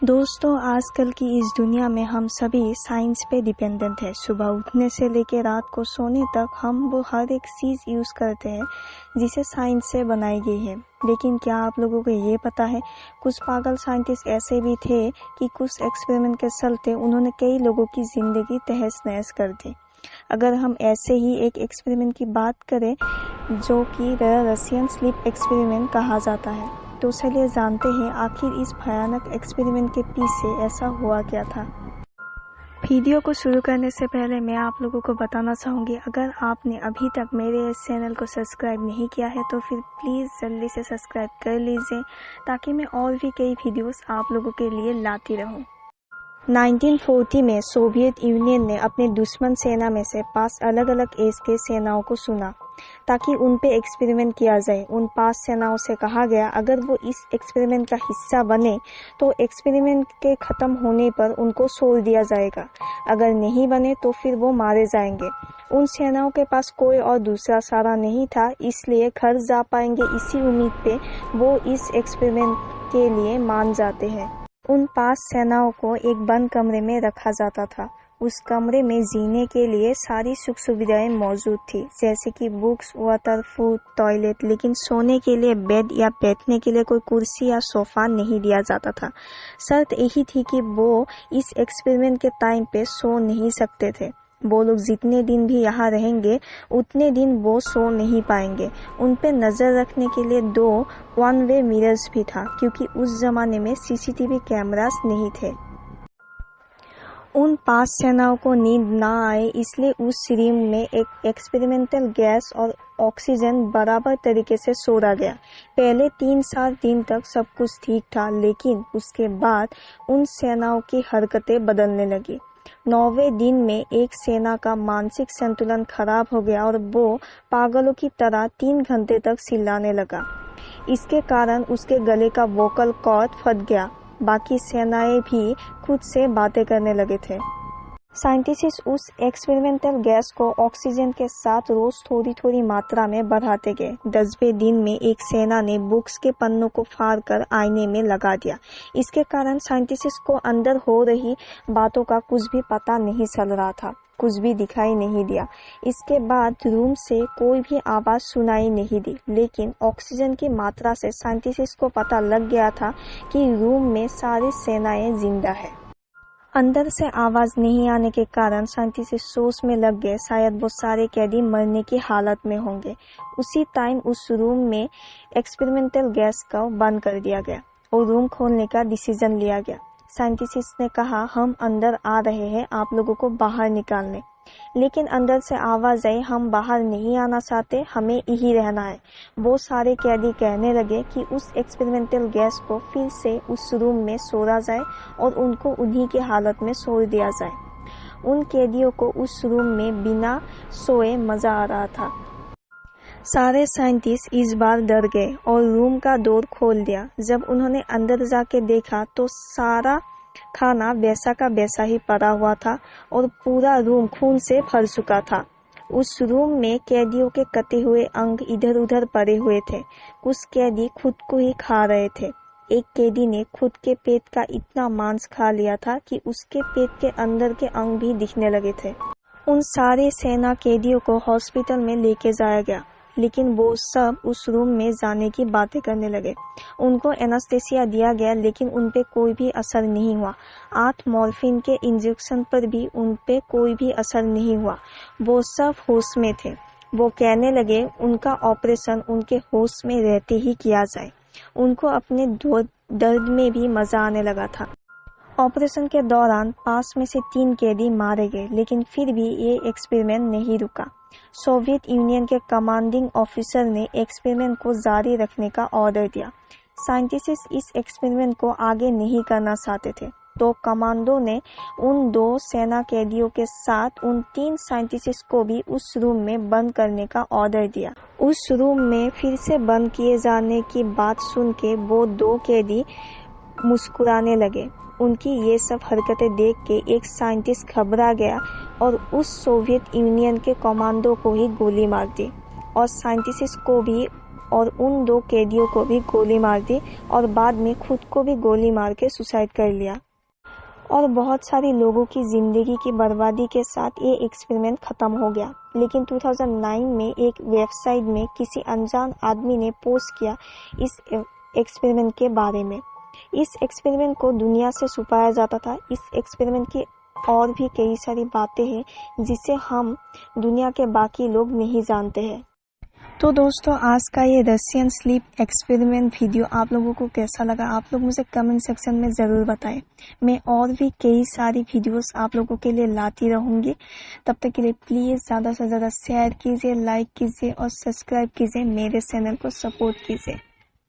दोस्तों, आजकल की इस दुनिया में हम सभी साइंस पे डिपेंडेंट है। सुबह उठने से लेकर रात को सोने तक हम वो हर एक चीज़ यूज़ करते हैं जिसे साइंस से बनाई गई है। लेकिन क्या आप लोगों को ये पता है, कुछ पागल साइंटिस्ट ऐसे भी थे कि कुछ एक्सपेरिमेंट के चलते उन्होंने कई लोगों की ज़िंदगी तहस नहस कर दी। अगर हम ऐसे ही एक एक्सपेरिमेंट की बात करें जो कि रशियन स्लीप एक्सपेरिमेंट कहा जाता है, तो चलिए जानते हैं आखिर इस भयानक एक्सपेरिमेंट के पीछे ऐसा हुआ क्या था। वीडियो को शुरू करने से पहले मैं आप लोगों को बताना चाहूँगी, अगर आपने अभी तक मेरे इस चैनल को सब्सक्राइब नहीं किया है तो फिर प्लीज़ जल्दी से सब्सक्राइब कर लीजिए ताकि मैं और भी कई वीडियोस आप लोगों के लिए लाती रहूँ। 1940 में सोवियत यूनियन ने अपने दुश्मन सेना में से 5 अलग अलग देश के सेनाओं को चुना ताकि उन पे एक्सपेरिमेंट किया जाए। उन 5 सेनाओं से कहा गया अगर वो इस एक्सपेरिमेंट का हिस्सा बने तो एक्सपेरिमेंट के ख़त्म होने पर उनको छोड़ दिया जाएगा, अगर नहीं बने तो फिर वो मारे जाएंगे। उन सेनाओं के पास कोई और दूसरा सहारा नहीं था, इसलिए घर जा पाएंगे इसी उम्मीद पे वो इस एक्सपेरिमेंट के लिए मान जाते हैं। उन 5 सेनाओं को एक बंद कमरे में रखा जाता था। उस कमरे में जीने के लिए सारी सुख सुविधाएं मौजूद थी, जैसे कि बुक्स, वाटर, फूड, टॉयलेट, लेकिन सोने के लिए बेड या बैठने के लिए कोई कुर्सी या सोफा नहीं दिया जाता था। शर्त यही थी कि वो इस एक्सपेरिमेंट के टाइम पे सो नहीं सकते थे। वो लोग जितने दिन भी यहाँ रहेंगे उतने दिन वो सो नहीं पाएंगे। उन पे नज़र रखने के लिए 2 वन वे मिरर्स भी था, क्योंकि उस ज़माने में सीसीटीवी कैमरास नहीं थे। उन 5 सेनाओं को नींद ना आए इसलिए उस रूम में एक एक्सपेरिमेंटल गैस और ऑक्सीजन बराबर तरीके से छोड़ा गया। पहले 3-4 दिन तक सब कुछ ठीक था, लेकिन उसके बाद उन सेनाओं की हरकतें बदलने लगी। 9वें दिन में एक सेना का मानसिक संतुलन खराब हो गया और वो पागलों की तरह 3 घंटे तक चिल्लाने लगा। इसके कारण उसके गले का वोकल कॉर्ड फट गया। बाकी सेनाएं भी खुद से बातें करने लगे थे। साइंटिस्ट उस एक्सपेरिमेंटल गैस को ऑक्सीजन के साथ रोज थोड़ी थोड़ी मात्रा में बढ़ाते गए। 10वें दिन में एक सेना ने बुक्स के पन्नों को फाड़कर आईने में लगा दिया। इसके कारण साइंटिस्ट को अंदर हो रही बातों का कुछ भी पता नहीं चल रहा था, कुछ भी दिखाई नहीं दिया। इसके बाद रूम से कोई भी आवाज़ सुनाई नहीं दी, लेकिन ऑक्सीजन की मात्रा से साइंटिस्ट को पता लग गया था कि रूम में सारी सेनाएं जिंदा है। अंदर से आवाज़ नहीं आने के कारण साइंटिस्ट सोच में लग गए शायद वो सारे कैदी मरने की हालत में होंगे। उसी टाइम उस रूम में एक्सपेरिमेंटल गैस को बंद कर दिया गया और रूम खोलने का डिसीजन लिया गया। साइंटिस्ट ने कहा हम अंदर आ रहे हैं आप लोगों को बाहर निकालने, लेकिन अंदर से आवाज़ आई हम बाहर नहीं आना चाहते, हमें यही रहना है। वो सारे कैदी कहने लगे कि उस एक्सपेरिमेंटल गैस को फिर से उस रूम में छोड़ा जाए और उनको उन्हीं की हालत में छोड़ दिया जाए। उन कैदियों को उस रूम में बिना सोए मज़ा आ रहा था। सारे साइंटिस्ट इस बार डर गए और रूम का डोर खोल दिया। जब उन्होंने अंदर जाके देखा तो सारा खाना वैसा का वैसा ही पड़ा हुआ था और पूरा रूम खून से भर चुका था। उस रूम में कैदियों के कटे हुए अंग इधर उधर पड़े हुए थे। कुछ कैदी खुद को ही खा रहे थे। एक कैदी ने खुद के पेट का इतना मांस खा लिया था कि उसके पेट के अंदर के अंग भी दिखने लगे थे। उन सारे सेना कैदियों को हॉस्पिटल में लेके जाया गया, लेकिन वो सब उस रूम में जाने की बातें करने लगे। उनको एनास्थेसिया दिया गया, लेकिन उन पे कोई भी असर नहीं हुआ। 8 मॉर्फिन के इंजेक्शन पर भी उन पे कोई भी असर नहीं हुआ। वो सब होश में थे। वो कहने लगे उनका ऑपरेशन उनके होश में रहते ही किया जाए। उनको अपने दर्द में भी मज़ा आने लगा था। ऑपरेशन के दौरान 5 में से 3 कैदी मारे गए, लेकिन फिर भी ये एक्सपेरिमेंट नहीं रुका। सोवियत यूनियन के कमांडिंग ऑफिसर ने एक्सपेरिमेंट को जारी रखने का ऑर्डर दिया। साइंटिस्ट इस एक्सपेरिमेंट को आगे नहीं करना चाहते थे, तो कमांडो ने उन 2 सेना कैदियों के साथ उन 3 साइंटिस्ट को भी उस रूम में बंद करने का ऑर्डर दिया। उस रूम में फिर से बंद किए जाने की बात सुन के वो 2 कैदी मुस्कुराने लगे। उनकी ये सब हरकतें देख के एक साइंटिस्ट घबरा गया और उस सोवियत यूनियन के कमांडो को ही गोली मार दी। और साइंटिस्ट को भी और उन 2 कैदियों को भी गोली मार दी और बाद में खुद को भी गोली मार के सुसाइड कर लिया। और बहुत सारे लोगों की ज़िंदगी की बर्बादी के साथ ये एक्सपेरिमेंट ख़त्म हो गया। लेकिन 2009 में एक वेबसाइट में किसी अनजान आदमी ने पोस्ट किया इस एक्सपेरिमेंट के बारे में। इस एक्सपेरिमेंट को दुनिया से छुपाया जाता था। इस एक्सपेरिमेंट की और भी कई सारी बातें हैं जिसे हम दुनिया के बाकी लोग नहीं जानते हैं। तो दोस्तों, आज का ये रशियन स्लीप एक्सपेरिमेंट वीडियो आप लोगों को कैसा लगा, आप लोग मुझे कमेंट सेक्शन में ज़रूर बताएं। मैं और भी कई सारी वीडियोस आप लोगों के लिए लाती रहूँगी। तब तक के लिए प्लीज़ ज़्यादा से ज़्यादा शेयर कीजिए, लाइक कीजिए और सब्सक्राइब कीजिए, मेरे चैनल को सपोर्ट कीजिए।